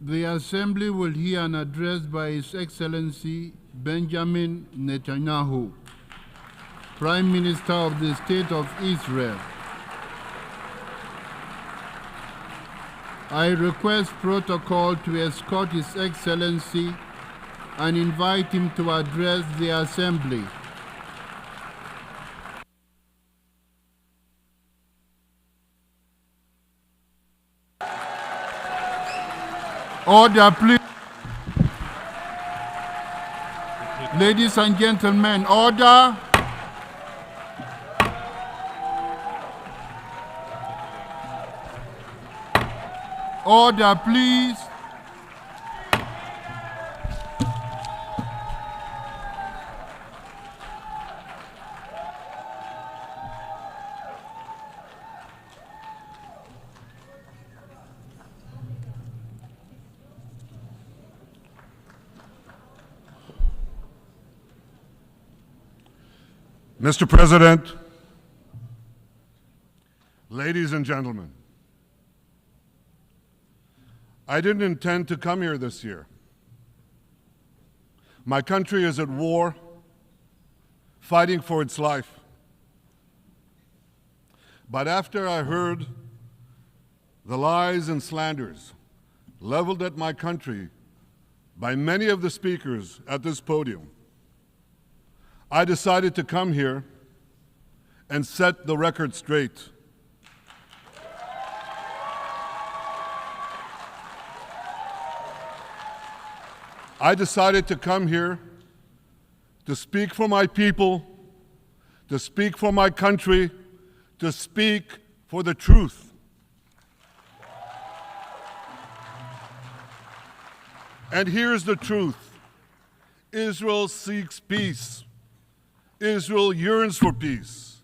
The Assembly will hear an address by His Excellency Benjamin Netanyahu, Prime Minister of the State of Israel. I request protocol to escort His Excellency and invite him to address the Assembly. Order, please. Ladies and gentlemen, order. Order, please. Mr. President, ladies and gentlemen, I didn't intend to come here this year. My country is at war, fighting for its life. But after I heard the lies and slanders leveled at my country by many of the speakers at this podium, I decided to come here and set the record straight. I decided to come here to speak for my people, to speak for my country, to speak for the truth. And here's the truth. Israel seeks peace. Israel yearns for peace.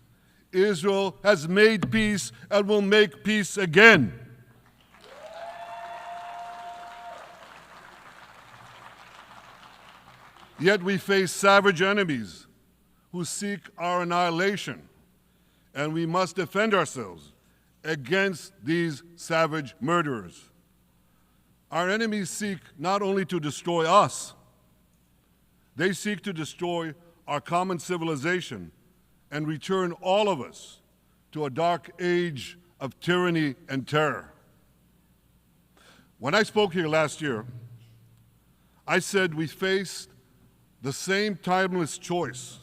Israel has made peace and will make peace again. Yet we face savage enemies who seek our annihilation, and we must defend ourselves against these savage murderers. Our enemies seek not only to destroy us, they seek to destroy our common civilization and return all of us to a dark age of tyranny and terror. When I spoke here last year, I said we faced the same timeless choice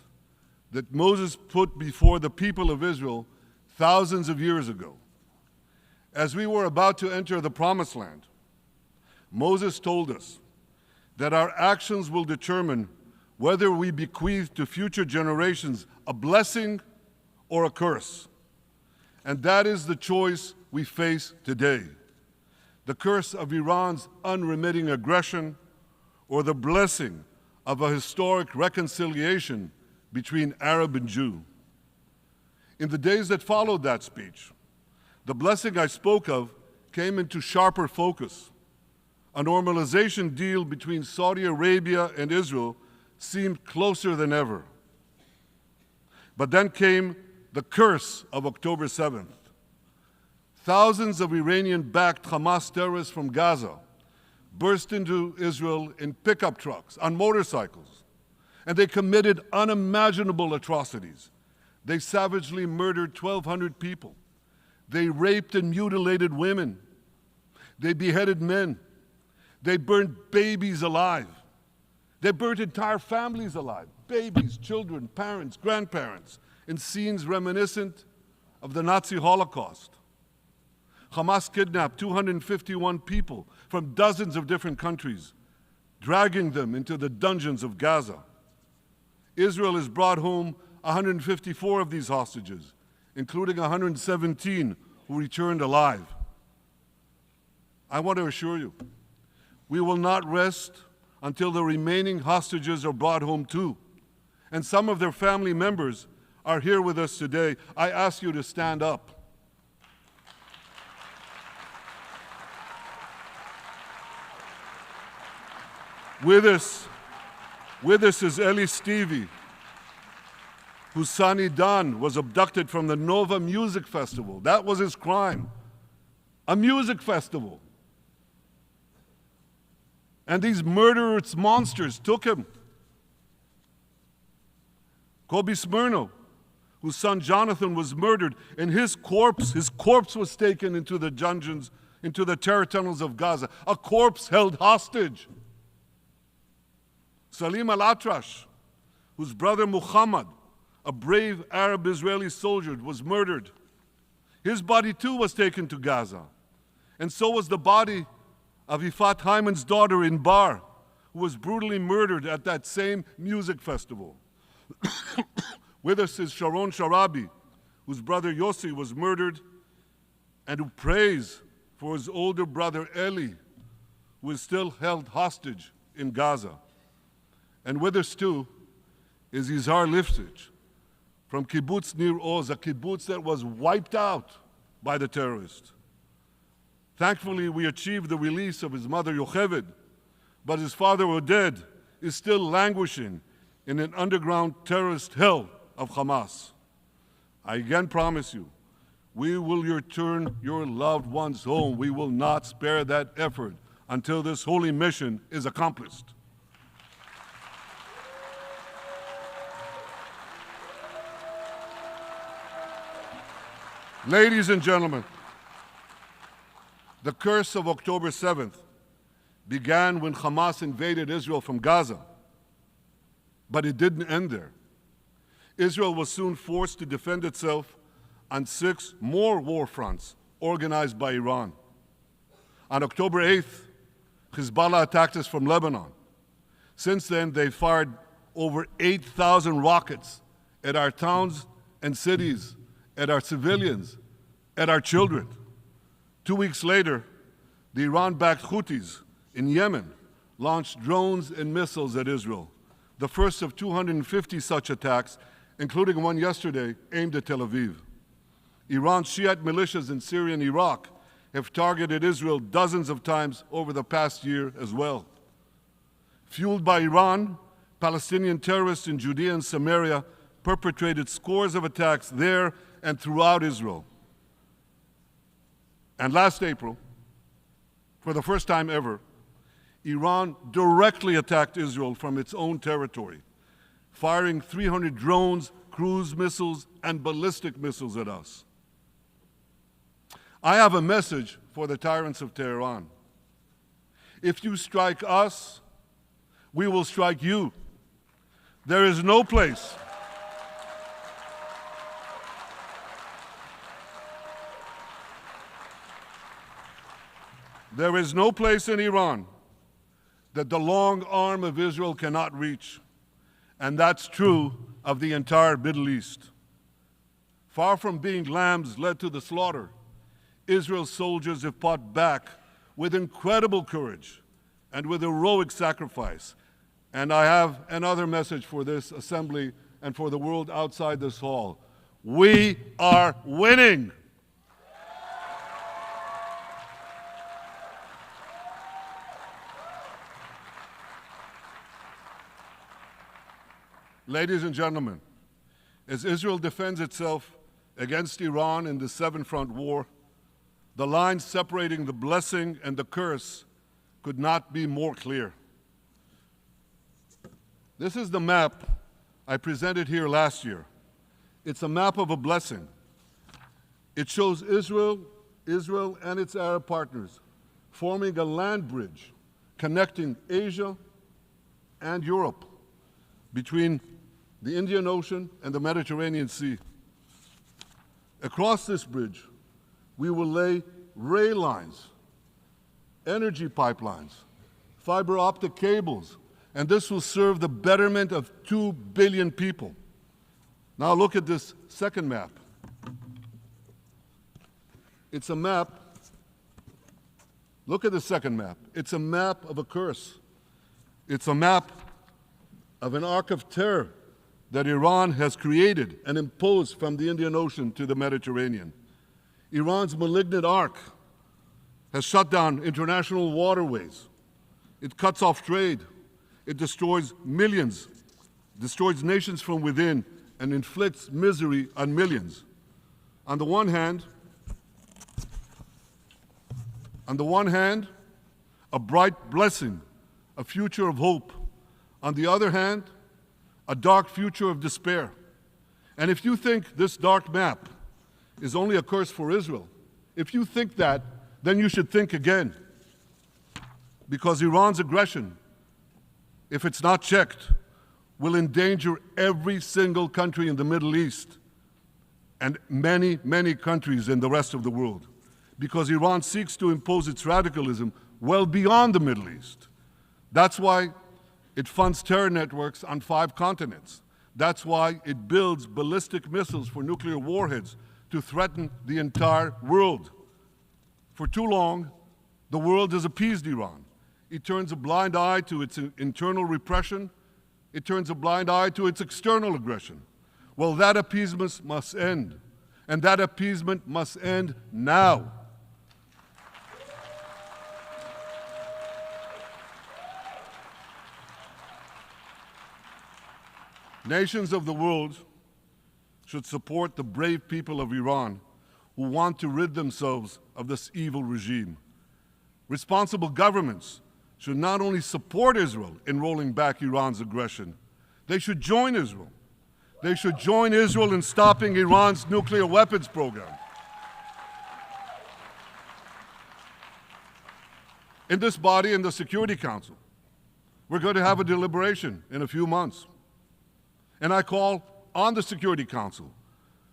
that Moses put before the people of Israel thousands of years ago. As we were about to enter the Promised Land, Moses told us that our actions will determine whether we bequeath to future generations a blessing or a curse. And that is the choice we face today. The curse of Iran's unremitting aggression, or the blessing of a historic reconciliation between Arab and Jew. In the days that followed that speech, the blessing I spoke of came into sharper focus. A normalization deal between Saudi Arabia and Israel seemed closer than ever. But then came the curse of October 7th. Thousands of Iranian-backed Hamas terrorists from Gaza burst into Israel in pickup trucks, on motorcycles, and they committed unimaginable atrocities. They savagely murdered 1,200 people. They raped and mutilated women. They beheaded men. They burned babies alive. They burnt entire families alive, babies, children, parents, grandparents, in scenes reminiscent of the Nazi Holocaust. Hamas kidnapped 251 people from dozens of different countries, dragging them into the dungeons of Gaza. Israel has brought home 154 of these hostages, including 117 who returned alive. I want to assure you, we will not rest until the remaining hostages are brought home too. And some of their family members are here with us today. I ask you to stand up. With us is Eli Stevie, whose son Idan was abducted from the Nova Music Festival. That was his crime. A music festival. And these murderous monsters took him. Kobe Smirno, whose son Jonathan was murdered, and his corpse was taken into the dungeons, into the terror tunnels of Gaza. A corpse held hostage. Salim al-Atrash, whose brother Muhammad, a brave Arab-Israeli soldier, was murdered. His body too was taken to Gaza. And so was the body of Ifat Hyman's daughter in Bar, who was brutally murdered at that same music festival. With us is Sharon Sharabi, whose brother Yossi was murdered, and who prays for his older brother Eli, who is still held hostage in Gaza. And with us too is Yizhar Lifshitz from kibbutz Nir Oz, a kibbutz that was wiped out by the terrorists. Thankfully, we achieved the release of his mother Yocheved, but his father Oded is still languishing in an underground terrorist hell of Hamas. I again promise you, we will return your loved ones home. We will not spare that effort until this holy mission is accomplished. Ladies and gentlemen, the curse of October 7th began when Hamas invaded Israel from Gaza, but it didn't end there. Israel was soon forced to defend itself on 6 more war fronts organized by Iran. On October 8th, Hezbollah attacked us from Lebanon. Since then, they fired over 8,000 rockets at our towns and cities, at our civilians, at our children. 2 weeks later, the Iran-backed Houthis in Yemen launched drones and missiles at Israel, the first of 250 such attacks, including one yesterday aimed at Tel Aviv. Iran's Shiite militias in Syria and Iraq have targeted Israel dozens of times over the past year as well. Fueled by Iran, Palestinian terrorists in Judea and Samaria perpetrated scores of attacks there and throughout Israel. And last April, for the first time ever, Iran directly attacked Israel from its own territory, firing 300 drones, cruise missiles, and ballistic missiles at us. I have a message for the tyrants of Tehran. If you strike us, we will strike you. There is no place in Iran that the long arm of Israel cannot reach, and that's true of the entire Middle East. Far from being lambs led to the slaughter, Israel's soldiers have fought back with incredible courage and with heroic sacrifice. And I have another message for this assembly and for the world outside this hall. We are winning. Ladies and gentlemen, as Israel defends itself against Iran in the seven-front war, the line separating the blessing and the curse could not be more clear. This is the map I presented here last year. It's a map of a blessing. It shows Israel and its Arab partners forming a land bridge connecting Asia and Europe between the Indian Ocean and the Mediterranean Sea. Across this bridge, we will lay rail lines, energy pipelines, fiber optic cables, and this will serve the betterment of 2 billion people. Now look at this second map. It's a map. Look at the second map. It's a map of a curse. It's a map of an arc of terror that Iran has created and imposed from the Indian Ocean to the Mediterranean. Iran's malignant arc has shut down international waterways. It cuts off trade. It destroys millions, destroys nations from within, and inflicts misery on millions. On the one hand, a bright blessing a future of hope. On the other hand, a dark future of despair. And if you think this dark map is only a curse for Israel, if you think that, then you should think again. Because Iran's aggression, if it's not checked, will endanger every single country in the Middle East and many, many countries in the rest of the world. Because Iran seeks to impose its radicalism well beyond the Middle East. That's why it funds terror networks on 5 continents. That's why it builds ballistic missiles for nuclear warheads to threaten the entire world. For too long, the world has appeased Iran. It turns a blind eye to its internal repression. It turns a blind eye to its external aggression. Well, that appeasement must end. And that appeasement must end now. Nations of the world should support the brave people of Iran who want to rid themselves of this evil regime. Responsible governments should not only support Israel in rolling back Iran's aggression, they should join Israel. They should join Israel in stopping Iran's nuclear weapons program. In this body, in the Security Council, we're going to have a deliberation in a few months. And I call on the Security Council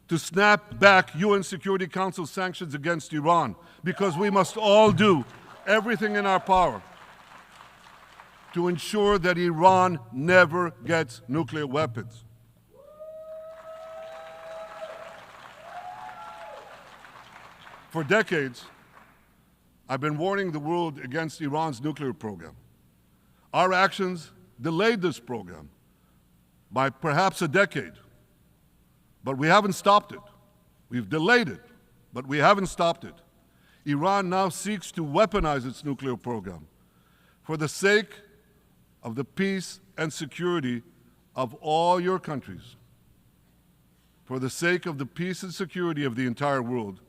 to snap back UN Security Council sanctions against Iran, because we must all do everything in our power to ensure that Iran never gets nuclear weapons. For decades, I've been warning the world against Iran's nuclear program. Our actions delayed this program by perhaps a decade, but we haven't stopped it. We've delayed it, but we haven't stopped it. Iran now seeks to weaponize its nuclear program for the sake of the peace and security of all your countries. For the sake of the peace and security of the entire world,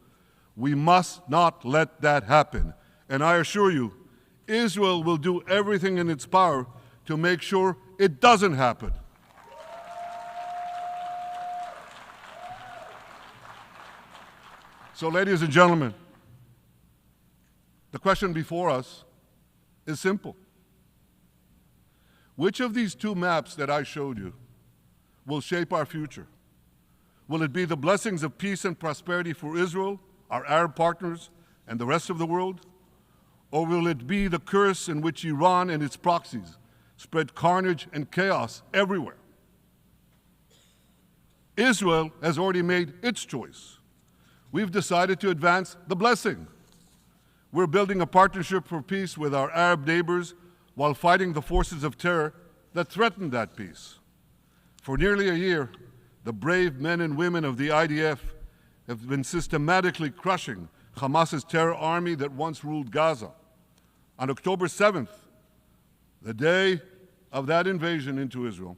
we must not let that happen. And I assure you, Israel will do everything in its power to make sure it doesn't happen. So, ladies and gentlemen, the question before us is simple. Which of these 2 maps that I showed you will shape our future? Will it be the blessings of peace and prosperity for Israel, our Arab partners, and the rest of the world? Or will it be the curse in which Iran and its proxies spread carnage and chaos everywhere? Israel has already made its choice. We've decided to advance the blessing. We're building a partnership for peace with our Arab neighbors while fighting the forces of terror that threaten that peace. For nearly a year, the brave men and women of the IDF have been systematically crushing Hamas's terror army that once ruled Gaza. On October 7th, the day of that invasion into Israel,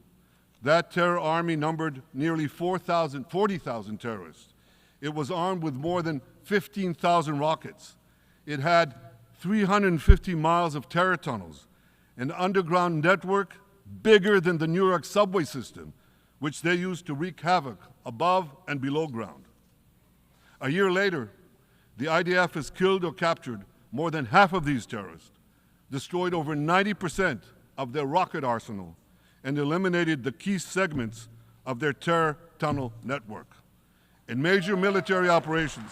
that terror army numbered nearly 40,000 terrorists. It was armed with more than 15,000 rockets. It had 350 miles of terror tunnels, an underground network bigger than the New York subway system, which they used to wreak havoc above and below ground. A year later, the IDF has killed or captured more than half of these terrorists, destroyed over 90% of their rocket arsenal, and eliminated the key segments of their terror tunnel network. In major military operations,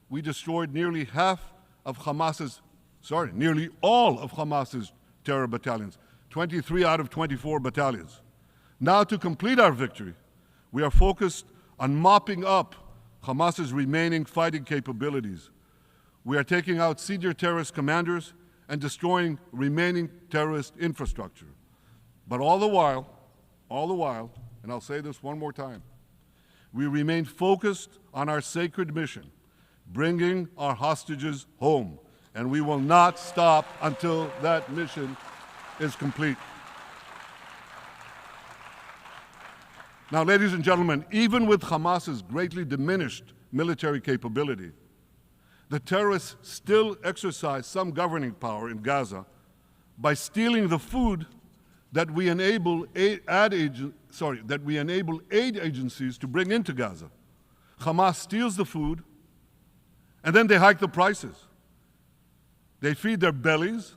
we destroyed nearly all of Hamas's terror battalions, 23 out of 24 battalions. Now, to complete our victory, we are focused on mopping up Hamas's remaining fighting capabilities. We are taking out senior terrorist commanders and destroying remaining terrorist infrastructure. But all the while, and I'll say this one more time, we remain focused on our sacred mission, bringing our hostages home, and we will not stop until that mission is complete. Now, ladies and gentlemen, even with Hamas's greatly diminished military capability, the terrorists still exercise some governing power in Gaza by stealing the food that we enable aid agencies to bring into Gaza. Hamas steals the food, and then they hike the prices. They feed their bellies,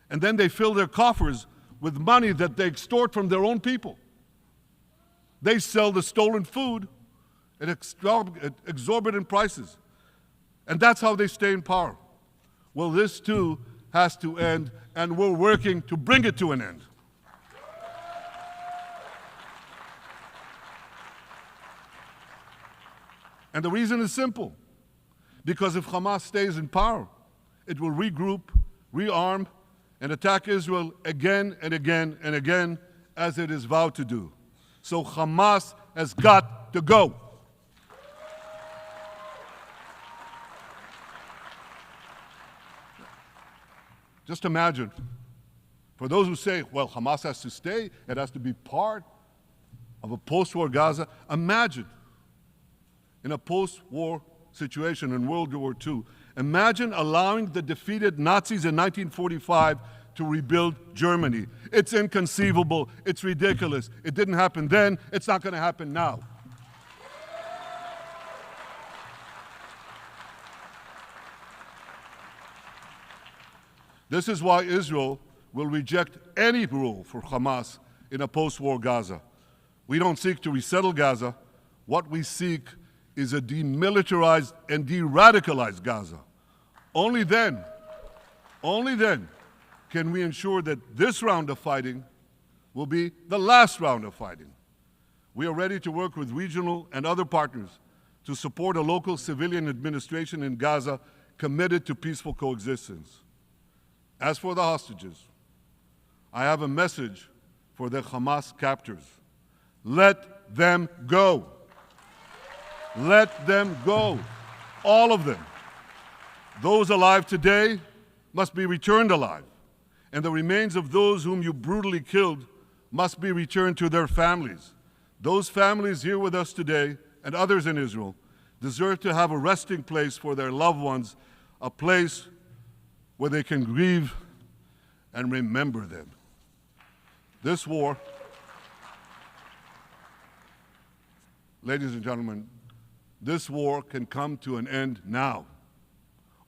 and then they fill their coffers with money that they extort from their own people. They sell the stolen food at exorbitant prices. And that's how they stay in power. Well, this too has to end, and we're working to bring it to an end. And the reason is simple. Because if Hamas stays in power, it will regroup, rearm, and attack Israel again and again and again, as it is vowed to do. So Hamas has got to go. Just imagine, for those who say, well, Hamas has to stay, it has to be part of a post-war Gaza, imagine in a post-war situation in World War II, imagine allowing the defeated Nazis in 1945 to rebuild Germany. It's inconceivable, it's ridiculous. It didn't happen then, it's not going to happen now. This is why Israel will reject any role for Hamas in a post-war Gaza. We don't seek to resettle Gaza. What we seek is a demilitarized and de-radicalized Gaza. Only then can we ensure that this round of fighting will be the last round of fighting. We are ready to work with regional and other partners to support a local civilian administration in Gaza committed to peaceful coexistence. As for the hostages, I have a message for the Hamas captors. Let them go. Let them go. All of them. Those alive today must be returned alive, and the remains of those whom you brutally killed must be returned to their families. Those families here with us today, and others in Israel, deserve to have a resting place for their loved ones, a place where they can grieve and remember them. This war, ladies and gentlemen, this war can come to an end now.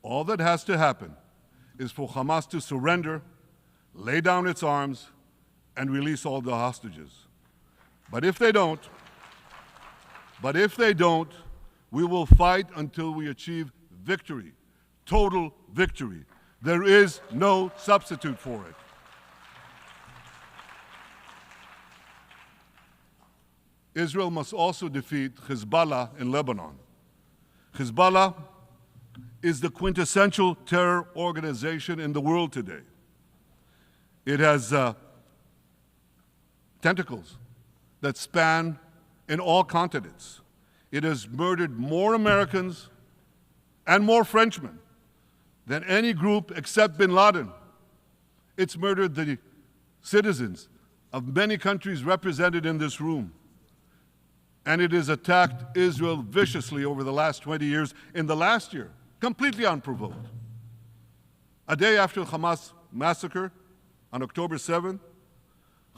All that has to happen is for Hamas to surrender, lay down its arms, and release all the hostages. But if they don't, we will fight until we achieve victory, total victory. There is no substitute for it. Israel must also defeat Hezbollah in Lebanon. Hezbollah is the quintessential terror organization in the world today. It has tentacles that span in all continents. It has murdered more Americans and more Frenchmen than any group except bin Laden. It's murdered the citizens of many countries represented in this room. And it has attacked Israel viciously over the last 20 years, in the last year, completely unprovoked. A day after the Hamas massacre, on October 7th,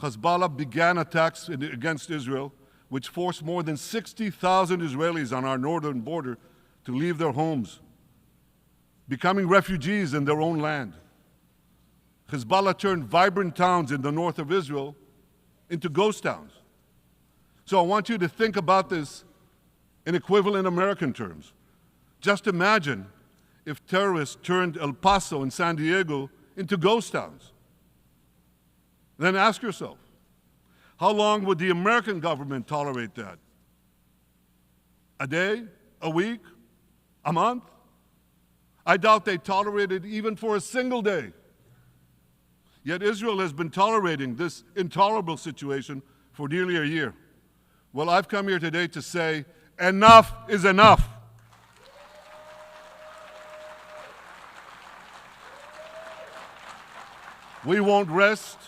Hezbollah began attacks against Israel, which forced more than 60,000 Israelis on our northern border to leave their homes, becoming refugees in their own land. Hezbollah turned vibrant towns in the north of Israel into ghost towns. So I want you to think about this in equivalent American terms. Just imagine if terrorists turned El Paso and San Diego into ghost towns. Then ask yourself, how long would the American government tolerate that? A day? A week? A month? I doubt they tolerate it even for a single day. Yet Israel has been tolerating this intolerable situation for nearly a year. Well, I've come here today to say, enough is enough. We won't rest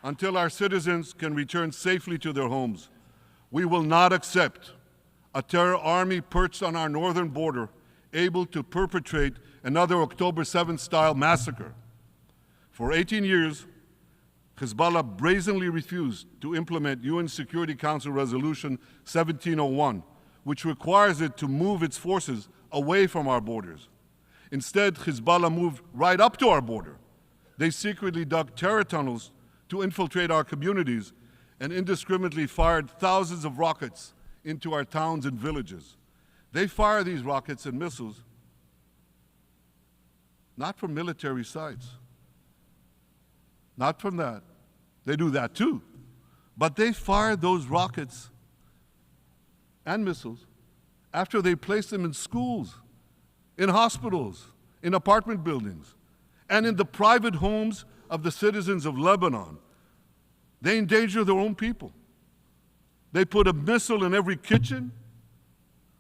until our citizens can return safely to their homes. We will not accept a terror army perched on our northern border, able to perpetrate another October 7th-style massacre. For 18 years, Hezbollah brazenly refused to implement UN Security Council Resolution 1701, which requires it to move its forces away from our borders. Instead, Hezbollah moved right up to our border. They secretly dug terror tunnels to infiltrate our communities and indiscriminately fired thousands of rockets into our towns and villages. They fire these rockets and missiles not from military sites, not from that. They do that too. But they fire those rockets and missiles after they place them in schools, in hospitals, in apartment buildings, and in the private homes of the citizens of Lebanon. They endanger their own people. They put a missile in every kitchen,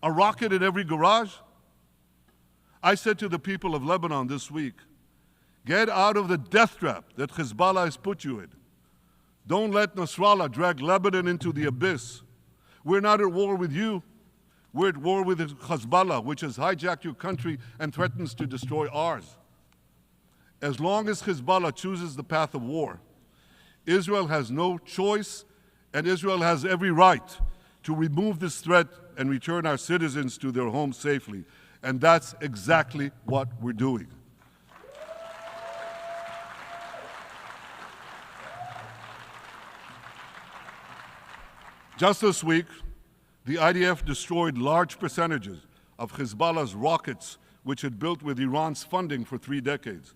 a rocket in every garage. I said to the people of Lebanon this week, get out of the death trap that Hezbollah has put you in. Don't let Nasrallah drag Lebanon into the abyss. We're not at war with you. We're at war with Hezbollah, which has hijacked your country and threatens to destroy ours. As long as Hezbollah chooses the path of war, Israel has no choice, and Israel has every right to remove this threat and return our citizens to their homes safely. And that's exactly what we're doing. Just this week, the IDF destroyed large percentages of Hezbollah's rockets, which it built with Iran's funding for 3 decades.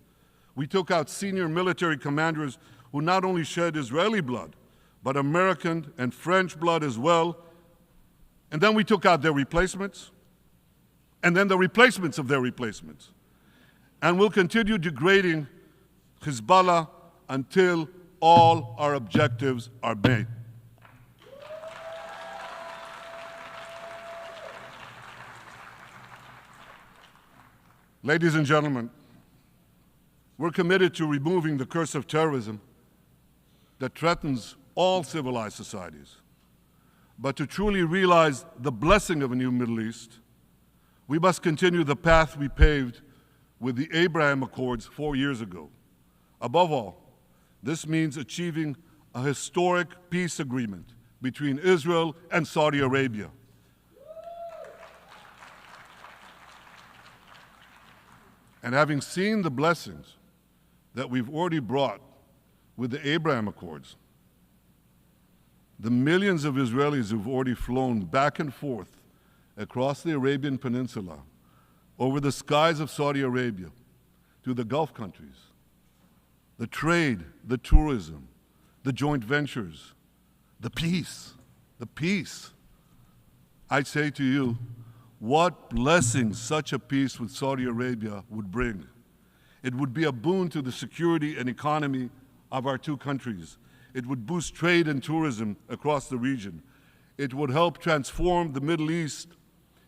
We took out senior military commanders who not only shed Israeli blood, but American and French blood as well. And then we took out their replacements, and then the replacements of their replacements. And we'll continue degrading Hezbollah until all our objectives are met. Ladies and gentlemen, we're committed to removing the curse of terrorism that threatens all civilized societies. But to truly realize the blessing of a new Middle East, we must continue the path we paved with the Abraham Accords 4 years ago. Above all, this means achieving a historic peace agreement between Israel and Saudi Arabia. And having seen the blessings that we've already brought with the Abraham Accords, the millions of Israelis who've already flown back and forth across the Arabian Peninsula, over the skies of Saudi Arabia, to the Gulf countries, the trade, the tourism, the joint ventures, the peace, I say to you, what blessings such a peace with Saudi Arabia would bring. It would be a boon to the security and economy of our two countries. It would boost trade and tourism across the region. It would help transform the Middle East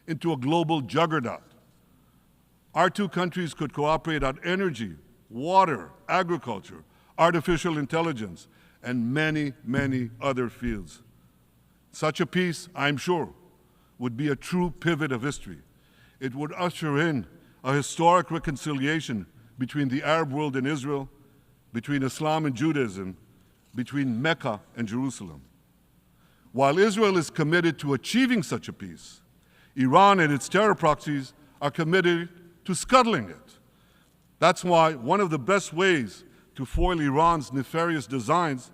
into a global juggernaut. Our two countries could cooperate on energy, water, agriculture, artificial intelligence, and many, many other fields. Such a peace, I'm sure, would be a true pivot of history. It would usher in a historic reconciliation between the Arab world and Israel, between Islam and Judaism, between Mecca and Jerusalem. While Israel is committed to achieving such a peace, Iran and its terror proxies are committed to scuttling it. That's why one of the best ways to foil Iran's nefarious designs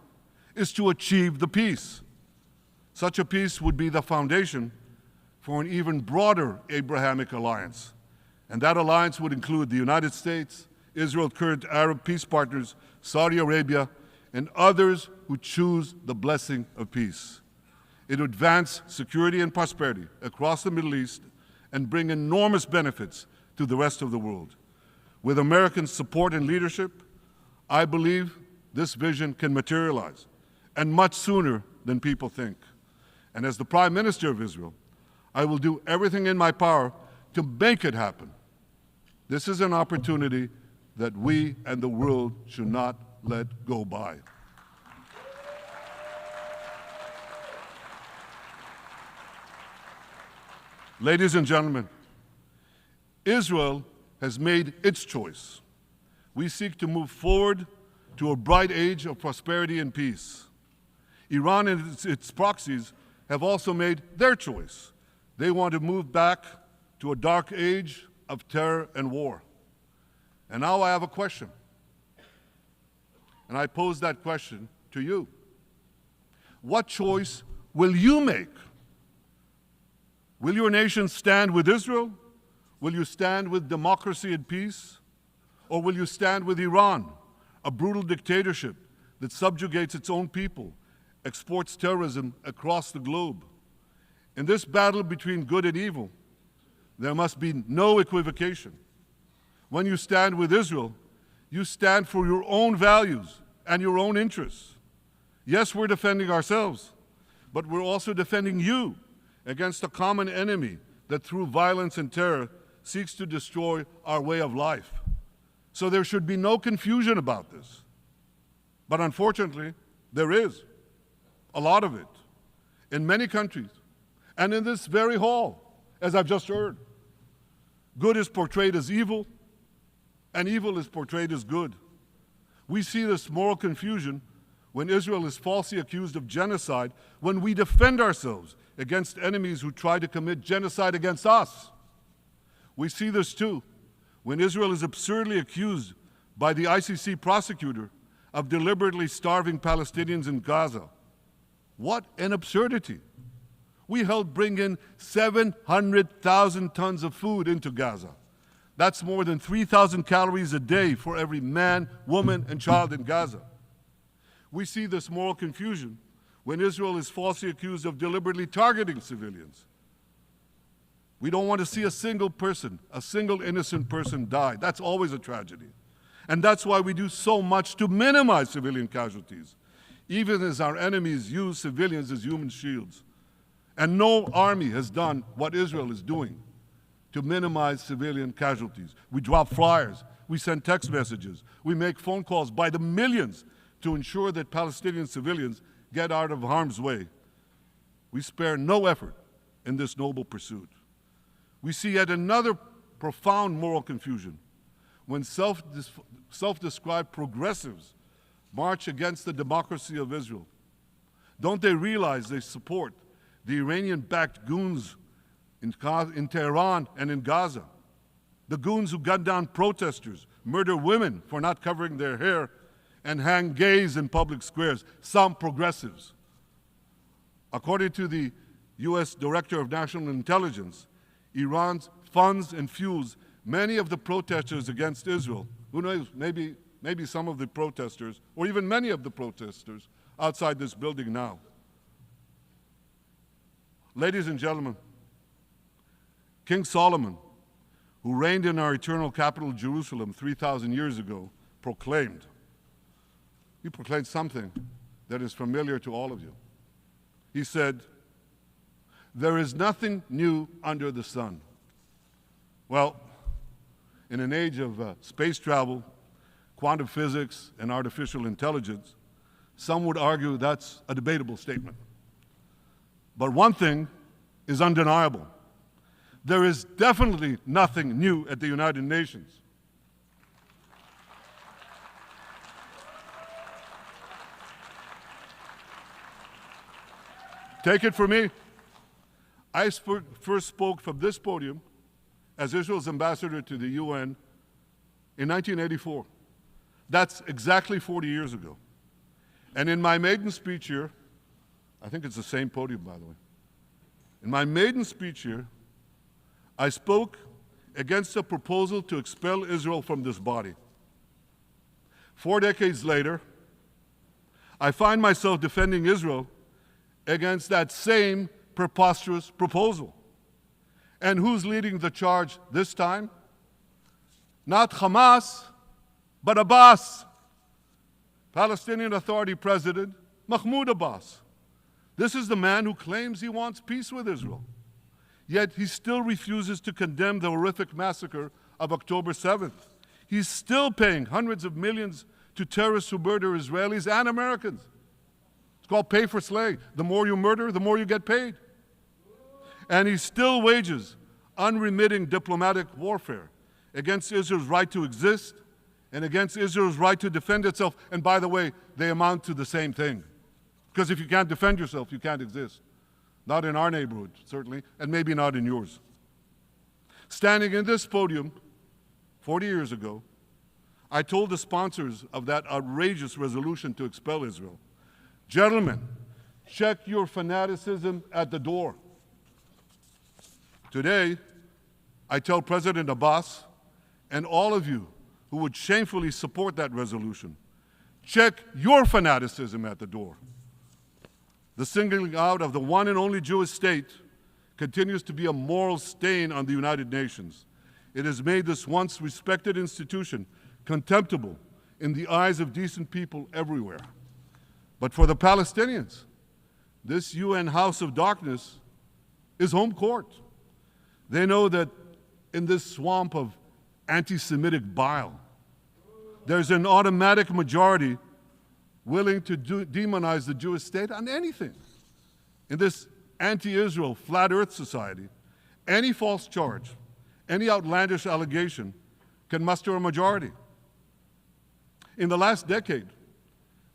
is to achieve the peace. Such a peace would be the foundation for an even broader Abrahamic alliance. And that alliance would include the United States, Israel's current Arab peace partners, Saudi Arabia, and others who choose the blessing of peace. It would advance security and prosperity across the Middle East and bring enormous benefits to the rest of the world. With American support and leadership, I believe this vision can materialize, and much sooner than people think. And as the Prime Minister of Israel, I will do everything in my power to make it happen. This is an opportunity that we and the world should not let go by. Ladies and gentlemen, Israel has made its choice. We seek to move forward to a bright age of prosperity and peace. Iran and its proxies have also made their choice. They want to move back to a dark age of terror and war. And now I have a question. And I pose that question to you. What choice will you make? Will your nation stand with Israel? Will you stand with democracy and peace? Or will you stand with Iran, a brutal dictatorship that subjugates its own people, exports terrorism across the globe? In this battle between good and evil, there must be no equivocation. When you stand with Israel, you stand for your own values and your own interests. Yes, we're defending ourselves, but we're also defending you against a common enemy that through violence and terror seeks to destroy our way of life. So there should be no confusion about this. But unfortunately, there is a lot of it in many countries and in this very hall, as I've just heard. Good is portrayed as evil, and evil is portrayed as good. We see this moral confusion when Israel is falsely accused of genocide, when we defend ourselves against enemies who try to commit genocide against us. We see this too when Israel is absurdly accused by the ICC prosecutor of deliberately starving Palestinians in Gaza. What an absurdity. We helped bring in 700,000 tons of food into Gaza. That's more than 3,000 calories a day for every man, woman, and child in Gaza. We see this moral confusion when Israel is falsely accused of deliberately targeting civilians. We don't want to see a single person, a single innocent person die. That's always a tragedy. And that's why we do so much to minimize civilian casualties, even as our enemies use civilians as human shields. And no army has done what Israel is doing to minimize civilian casualties. We drop flyers, we send text messages, we make phone calls by the millions to ensure that Palestinian civilians get out of harm's way. We spare no effort in this noble pursuit. We see yet another profound moral confusion when self-described progressives march against the democracy of Israel. Don't they realize they support the Iranian-backed goons in Tehran and in Gaza, the goons who gun down protesters, murder women for not covering their hair, and hang gays in public squares, some progressives? According to the U.S. Director of National Intelligence, Iran funds and fuels many of the protesters against Israel. Who knows, maybe some of the protesters, or even many of the protesters outside this building now. Ladies and gentlemen, King Solomon, who reigned in our eternal capital, Jerusalem, 3,000 years ago, proclaimed something that is familiar to all of you. He said, "There is nothing new under the sun." Well, in an age of space travel, quantum physics, and artificial intelligence, some would argue that's a debatable statement. But one thing is undeniable. There is definitely nothing new at the United Nations. Take it from me. I first spoke from this podium as Israel's ambassador to the UN in 1984. That's exactly 40 years ago. And in my maiden speech here, I think it's the same podium, by the way. In my maiden speech here, I spoke against a proposal to expel Israel from this body. 4 decades later, I find myself defending Israel against that same preposterous proposal. And who's leading the charge this time? Not Hamas, but Abbas, Palestinian Authority President Mahmoud Abbas. This is the man who claims he wants peace with Israel. Yet he still refuses to condemn the horrific massacre of October 7th. He's still paying hundreds of millions to terrorists who murder Israelis and Americans. It's called pay for slay. The more you murder, the more you get paid. And he still wages unremitting diplomatic warfare against Israel's right to exist and against Israel's right to defend itself. And by the way, they amount to the same thing. Because if you can't defend yourself, you can't exist. Not in our neighborhood, certainly, and maybe not in yours. Standing in this podium 40 years ago, I told the sponsors of that outrageous resolution to expel Israel, gentlemen, check your fanaticism at the door. Today, I tell President Abbas and all of you who would shamefully support that resolution, check your fanaticism at the door. The singling out of the one and only Jewish state continues to be a moral stain on the United Nations. It has made this once respected institution contemptible in the eyes of decent people everywhere. But for the Palestinians, this UN House of Darkness is home court. They know that in this swamp of anti-Semitic bile, there's an automatic majority willing to demonize the Jewish state on anything. In this anti-Israel flat earth society, any false charge, any outlandish allegation can muster a majority. In the last decade,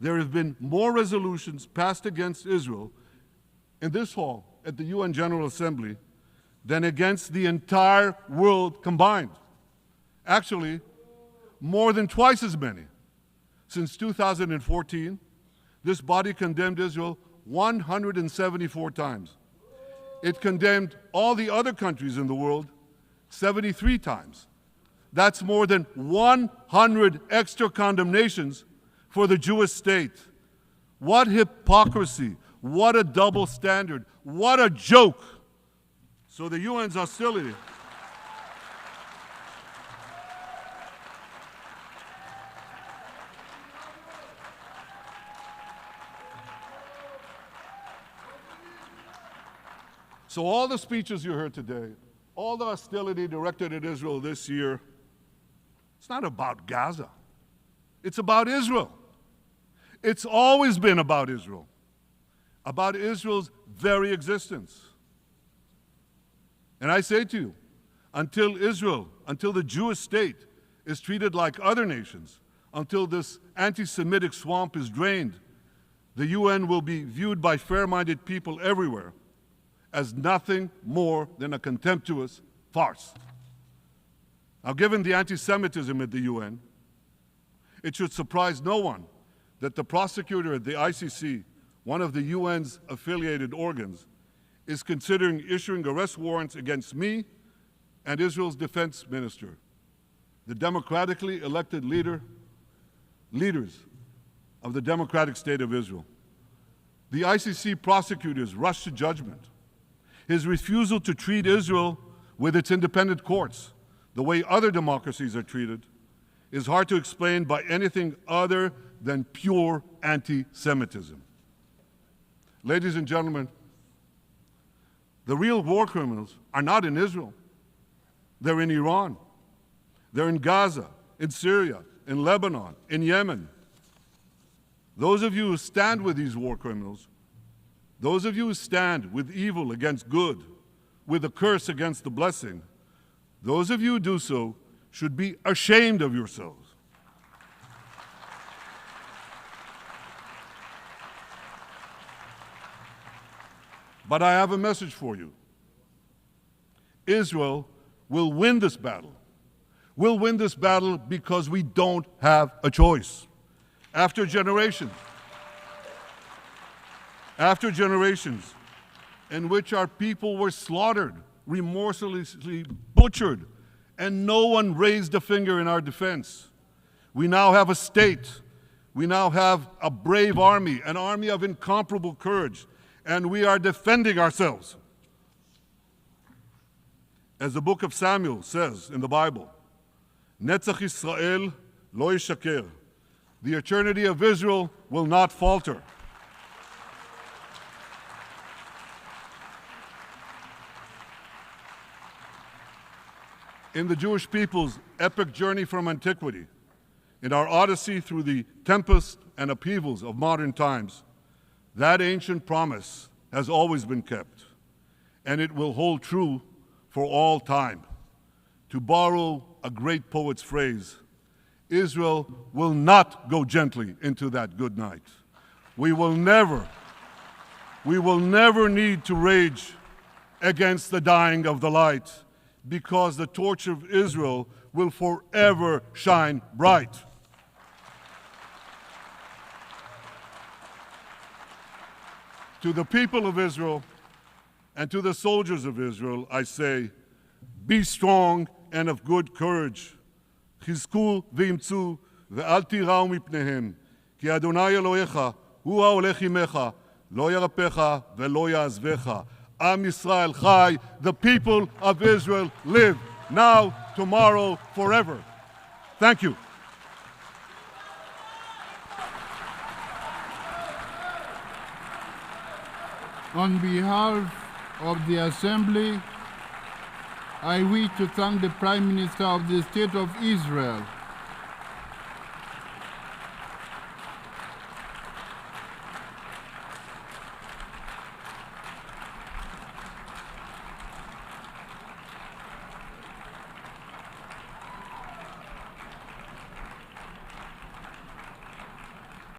there have been more resolutions passed against Israel in this hall at the UN General Assembly than against the entire world combined. Actually, more than twice as many. Since 2014, this body condemned Israel 174 times. It condemned all the other countries in the world 73 times. That's more than 100 extra condemnations for the Jewish state. What hypocrisy, what a double standard, what a joke. So the UN's hostility. So all the speeches you heard today, all the hostility directed at Israel this year, it's not about Gaza. It's about Israel. It's always been about Israel's very existence. And I say to you, until Israel, until the Jewish state is treated like other nations, until this anti-Semitic swamp is drained, the UN will be viewed by fair-minded people everywhere as nothing more than a contemptuous farce. Now, given the anti-Semitism at the UN, it should surprise no one that the prosecutor at the ICC, one of the UN's affiliated organs, is considering issuing arrest warrants against me and Israel's defense minister, the democratically elected leaders of the democratic state of Israel. The ICC prosecutors rushed to judgment. His refusal to treat Israel with its independent courts, the way other democracies are treated, is hard to explain by anything other than pure anti-Semitism. Ladies and gentlemen, the real war criminals are not in Israel. They're in Iran. They're in Gaza, in Syria, in Lebanon, in Yemen. Those of you who stand with these war criminals, those of you who stand with evil against good, with a curse against the blessing, those of you who do so should be ashamed of yourselves. But I have a message for you. Israel will win this battle. We'll win this battle because we don't have a choice. After generations in which our people were slaughtered, remorselessly butchered, and no one raised a finger in our defense, we now have a state. We now have a brave army, an army of incomparable courage, and we are defending ourselves. As the book of Samuel says in the Bible, Netzach Yisrael lo yishaker. The eternity of Israel will not falter. In the Jewish people's epic journey from antiquity, in our odyssey through the tempests and upheavals of modern times, that ancient promise has always been kept, and it will hold true for all time. To borrow a great poet's phrase, Israel will not go gently into that good night. We will never need to rage against the dying of the light, because the torch of Israel will forever shine bright. To the people of Israel and to the soldiers of Israel, I say, be strong and of good courage. חזקו ואמצו ואל תיראו מפניהם, כי אדוני אלוהיך הוא ההולך עמך, לא ירפך ולא יעזבך. Am Yisrael Chai, the people of Israel live, now, tomorrow, forever. Thank you. On behalf of the Assembly, I wish to thank the Prime Minister of the State of Israel